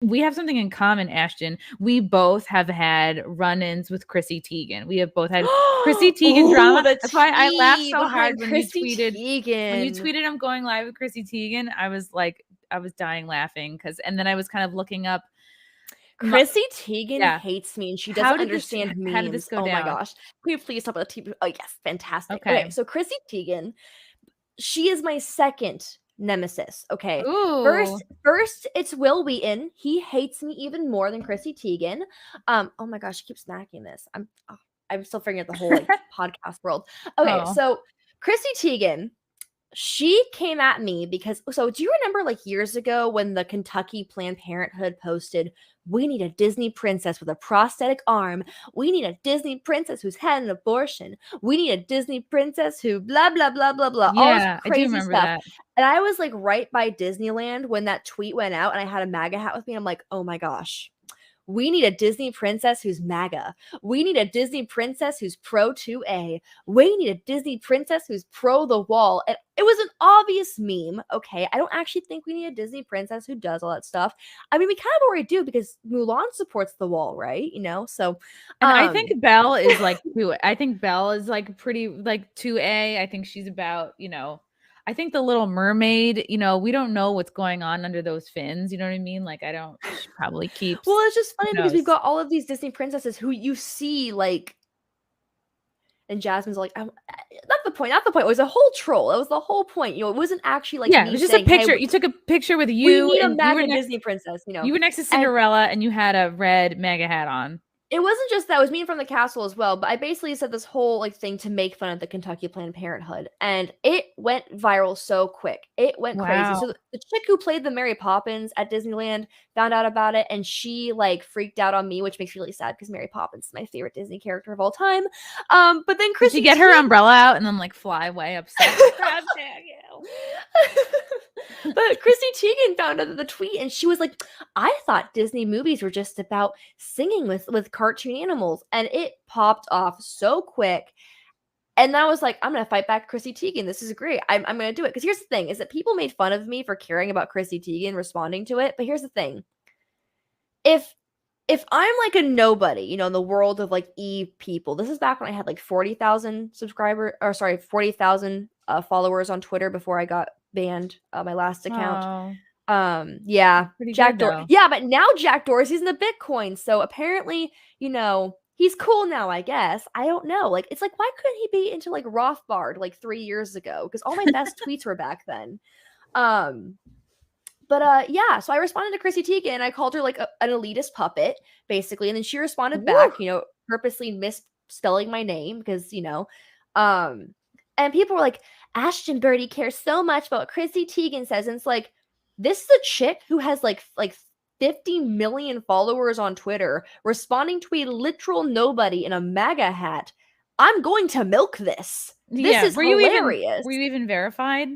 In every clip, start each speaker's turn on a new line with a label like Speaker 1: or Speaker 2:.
Speaker 1: We have something in common, Ashton. We both have had run-ins with Chrissy Teigen. We have both had Chrissy Teigen drama. That's why I laughed so hard when
Speaker 2: Chrissy
Speaker 1: you tweeted.
Speaker 2: Teigen.
Speaker 1: When you tweeted I'm going live with Chrissy Teigen, I was dying laughing and then I was kind of looking up.
Speaker 2: Chrissy Teigen hates me and she doesn't understand memes.
Speaker 1: How did this go down?
Speaker 2: My gosh. Can you please talk about the TV? Oh yes, fantastic.
Speaker 1: Okay,
Speaker 2: so Chrissy Teigen, she is my second nemesis. Okay.
Speaker 1: Ooh.
Speaker 2: First it's Will Wheaton. He hates me even more than Chrissy Teigen. Oh my gosh, I keep snacking this. I'm still figuring out the whole podcast world. Okay, so Chrissy Teigen, she came at me because do you remember years ago when the Kentucky Planned Parenthood posted, we need a Disney princess with a prosthetic arm. We need a Disney princess who's had an abortion. We need a Disney princess who blah, blah, blah, blah, blah.
Speaker 1: Yeah,
Speaker 2: all this crazy
Speaker 1: I do remember
Speaker 2: stuff.
Speaker 1: That.
Speaker 2: And I was right by Disneyland when that tweet went out and I had a MAGA hat with me. I'm like, oh my gosh. We need a Disney princess who's MAGA. We need a Disney princess who's pro 2A. We need a Disney princess who's pro the wall. And it was an obvious meme, okay? I don't actually think we need a Disney princess who does all that stuff. I mean, we kind of already do because Mulan supports the wall, right? So.
Speaker 1: And I think Belle is I think Belle is pretty 2A. I think she's about, I think the Little Mermaid, we don't know what's going on under those fins. You know what I mean? She probably keeps.
Speaker 2: Well, it's just funny because we've got all of these Disney princesses who you see and Jasmine's not the point. Not the point. It was a whole troll. That was the whole point. It wasn't actually
Speaker 1: it was just a picture. You took a picture with you.
Speaker 2: We need a MAGA Disney princess.
Speaker 1: You were next to Cinderella and you had a red MAGA hat on.
Speaker 2: It wasn't just that. It was me from the castle as well. But I basically said this whole thing to make fun of the Kentucky Planned Parenthood. And it went viral so quick. It went crazy. So the chick who played the Mary Poppins at Disneyland found out about it. And she freaked out on me, which makes me really sad because Mary Poppins is my favorite Disney character of all time. But then Chrissy
Speaker 1: Did she get her umbrella out and then fly away upset?
Speaker 2: But Chrissy Teigen found out the tweet and she was like, I thought Disney movies were just about singing with cartoon animals. And it popped off so quick. And then I was like, I'm going to fight back Chrissy Teigen. This is great. I'm going to do it. Because here's the thing is that people made fun of me for caring about Chrissy Teigen responding to it. But here's the thing. If I'm a nobody, in the world of people, this is back when I had 40,000 40,000 followers on Twitter before I got banned my last account. Yeah, Jack Dorsey. Yeah, but now Jack Dorsey's in the Bitcoin, so apparently, he's cool now. I guess I don't know. It's why couldn't he be into Rothbard 3 years ago? Because all my best tweets were back then. But yeah, so I responded to Chrissy Teigen and I called her an elitist puppet, basically, and then she responded back, purposely misspelling my name because and people were like, Ashton Birdie cares so much about what Chrissy Teigen says. And it's this is a chick who has 50 million followers on Twitter responding to a literal nobody in a MAGA hat. I'm going to milk this. This is hilarious.
Speaker 1: Were you even verified?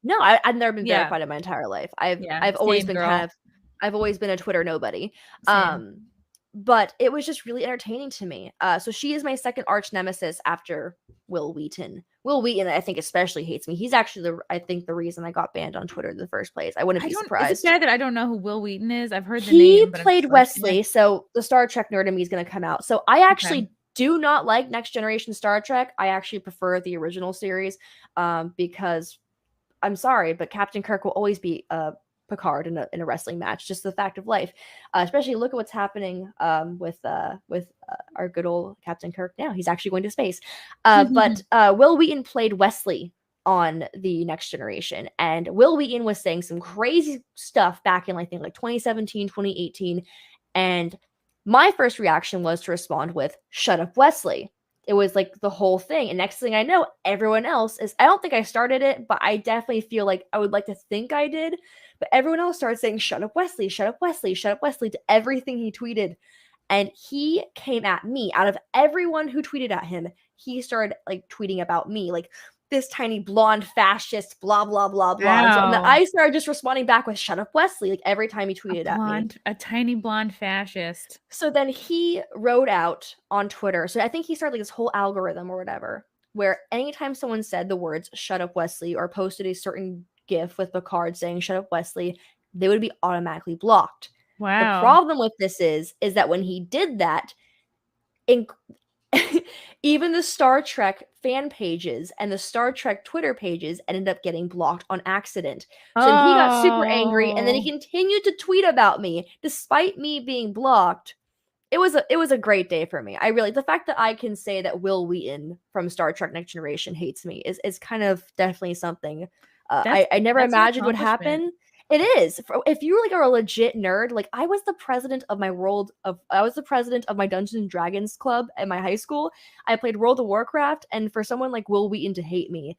Speaker 2: No, I've never been verified in my entire life. I've always been I've always been a Twitter nobody. Same. But it was just really entertaining to me. So she is my second arch nemesis after Will Wheaton. Will Wheaton, I think, especially hates me. He's actually the reason I got banned on Twitter in the first place. I wouldn't be surprised.
Speaker 1: Is it bad that I don't know who Will Wheaton is? I've heard the name.
Speaker 2: He played Wesley, so the Star Trek nerd in me is going to come out. So I actually do not like Next Generation Star Trek. I actually prefer the original series because I'm sorry, but Captain Kirk will always be Picard in a wrestling match, just the fact of life. Especially look at what's happening with our good old Captain Kirk now. He's actually going to space. But Will Wheaton played Wesley on the Next Generation, and Will Wheaton was saying some crazy stuff back in I think 2017, 2018, and my first reaction was to respond with "Shut up, Wesley." It was the whole thing. And next thing I know, everyone else is, I don't think I started it, but I definitely feel I would like to think I did. But everyone else started saying, shut up, Wesley, shut up, Wesley, shut up, Wesley to everything he tweeted. And he came at me. Out of everyone who tweeted at him, he started tweeting about me. This tiny blonde fascist, blah, blah, blah, blah.
Speaker 1: Wow.
Speaker 2: And then I started just responding back with shut up, Wesley, every time he tweeted at me.
Speaker 1: A tiny blonde fascist.
Speaker 2: So then he wrote out on Twitter. So I think he started this whole algorithm or whatever, where anytime someone said the words shut up, Wesley, or posted a certain GIF with Picard saying shut up, Wesley, they would be automatically blocked.
Speaker 1: Wow.
Speaker 2: The problem with this is that when he did that, even the Star Trek fan pages and the Star Trek Twitter pages ended up getting blocked on accident. So he got super angry, and then he continued to tweet about me despite me being blocked. It was a great day for me. I really, the fact that I can say that Will Wheaton from Star Trek Next Generation hates me is kind of definitely something I never imagined would happen. It is. If you were like a legit nerd, like I was the president of my Dungeons and Dragons club at my high school. I played World of Warcraft, and for someone like Will Wheaton to hate me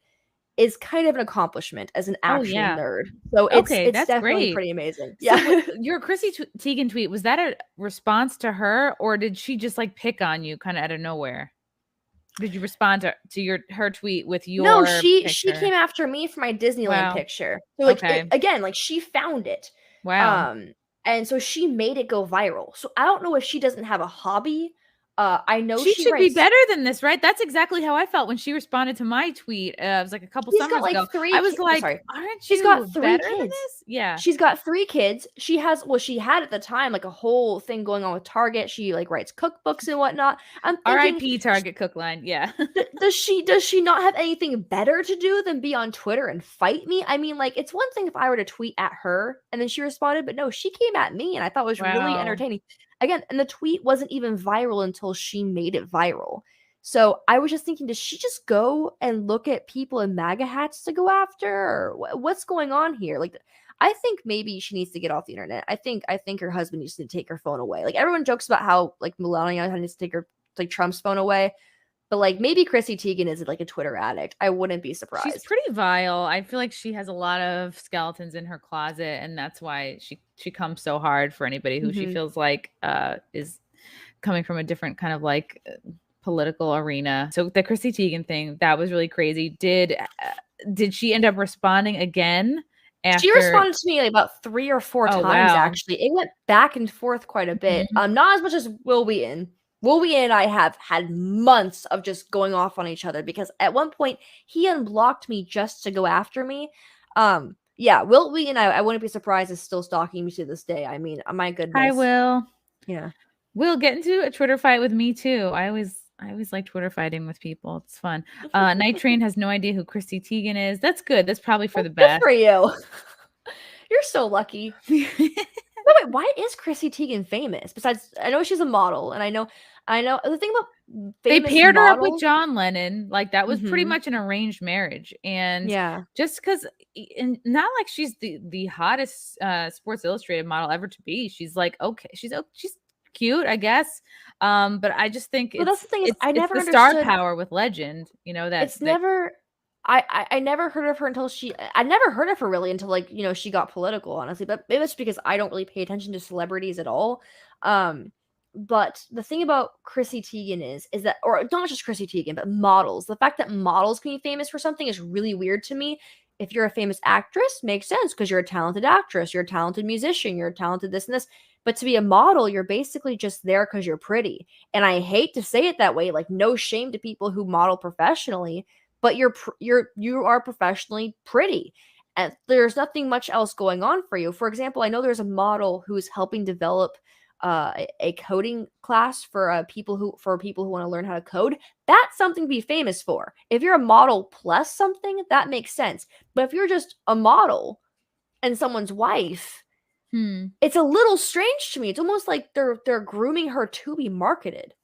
Speaker 2: is kind of an accomplishment as an actual nerd. So it's definitely pretty amazing. Yeah.
Speaker 1: So your Chrissy Teigen tweet, was that a response to her, or did she just like pick on you kind of out of nowhere? Did you respond to her tweet with your
Speaker 2: No, she
Speaker 1: picture?
Speaker 2: came after me for my Disneyland picture. So like again, like she found it.
Speaker 1: Wow.
Speaker 2: And so she made it go viral. So I don't know if she doesn't have a hobby. I know
Speaker 1: she should be better than this, right? That's exactly how I felt when she responded to my tweet. It was like a couple summers ago. I was like, aren't
Speaker 2: she's got 3
Speaker 1: kids? Than this? Yeah.
Speaker 2: She's got 3 kids. She had at the time like a whole thing going on with Target. She like writes cookbooks and whatnot. I'm thinking,
Speaker 1: R.I.P. Target cook line. Yeah.
Speaker 2: does she not have anything better to do than be on Twitter and fight me? I mean, like, it's one thing if I were to tweet at her and then she responded, but no, she came at me, and I thought it was really entertaining. Again, and the tweet wasn't even viral until she made it viral. So I was just thinking, does she just go and look at people in MAGA hats to go after? Or what's going on here? Like, I think maybe she needs to get off the internet. I think her husband needs to take her phone away. Like, everyone jokes about how like Melania needs to take her like Trump's phone away. But like maybe Chrissy Teigen is like a Twitter addict. I wouldn't be surprised.
Speaker 1: She's pretty vile. I feel like she has a lot of skeletons in her closet, and that's why she comes so hard for anybody who she feels like is coming from a different kind of like political arena. So the Chrissy Teigen thing, that was really crazy. Did she end up responding again?
Speaker 2: She responded to me like about 3 or 4 times. Actually, it went back and forth quite a bit. Not as much as Will Wheaton. Will Wheaton and I have had months of just going off on each other because at one point he unblocked me just to go after me. Yeah, Will Wheaton, I wouldn't be surprised, is still stalking me to this day. I mean, my goodness.
Speaker 1: I will.
Speaker 2: Yeah.
Speaker 1: Will get into a Twitter fight with me too. I always like Twitter fighting with people. It's fun. Night Train has no idea who Chrissy Teigen is. That's good. That's probably for the best.
Speaker 2: Good for you. You're so lucky. No, wait, why is Chrissy Teigen famous? Besides, I know she's a model, and I know the thing about
Speaker 1: they paired her up with John Lennon. Like that was pretty much an arranged marriage, and just because, not like she's the hottest Sports Illustrated model ever to be. She's like she's cute, I guess. But I just think
Speaker 2: that's the thing is I never
Speaker 1: understood star power with Legend. You know that
Speaker 2: it's never. I never heard of her until I never heard of her really until like, she got political, honestly, but maybe it's because I don't really pay attention to celebrities at all. But the thing about Chrissy Teigen is that, or not just Chrissy Teigen, but models, the fact that models can be famous for something is really weird to me. If you're a famous actress, makes sense because you're a talented actress, you're a talented musician, you're a talented this and this. But to be a model, you're basically just there because you're pretty. And I hate to say it that way, like no shame to people who model professionally, but you are professionally pretty, and there's nothing much else going on for you. For example, I know there's a model who's helping develop a coding class for people who want to learn how to code. That's something to be famous for. If you're a model plus something, that makes sense. But if you're just a model and someone's wife, it's a little strange to me. It's almost like they're grooming her to be marketed.